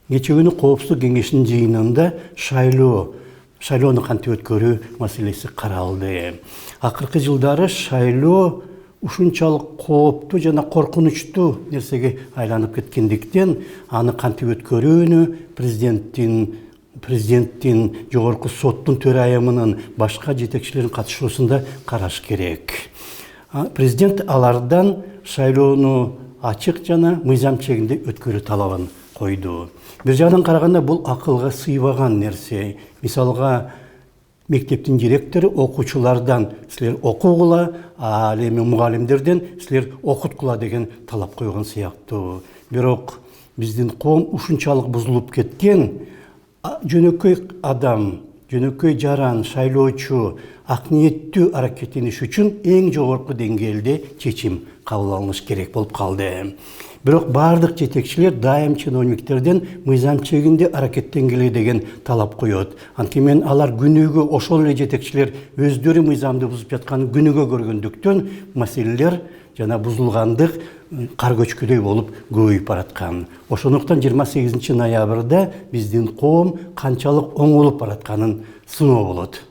Кечээ күнү Коопсуздук кеңешинин жыйынында шайлоону кантип өткөрүү маселеси каралды. Акыркы жылдары шайлоо ушунчалык кооптуу жана коркунучтуу нерсеге айланып кеткендиктен аны кантип өткөрүүнү президенттин, жогорку соттун төрайымынын, башка жетекчилердин катышуусунда караш керек. Президент алардан шайлоону ачык жана мыйзам чегинде өткөрүү талабын койду. Бир жагдан караганда бул акылга сыйбаган нерсе. Мисалга мектептин директору окуучулардан силер окугула, ал эми мугалимдерден силер окуткула деген талап койгон сыяктуу. Бирок биздин коом ушунчалык бузулуп кеткен, жөнөкөй адам, жөнөкөй жаран, шайлоочу ак ниеттүү аракеттениш үчүн эң жогорку деңгээлде чечим кабыл алыныш керек болуп калды. Бирок бардык жетекчилер дайым чиновниктерден мыйзам чегинде аракеттенгиле деген талап коет. Анткени алар күнүгө ошол эле жетекчилер өздөрү мыйзамды бузуп жатканын күнүгө көргөндүктөн маселелер жана бузулгандык кар көчкүдөй болуп көбөйүп бараткан. Ошондуктан 28 ноябрда биздин коом канчалык оңолуп баратканын сыноо болот.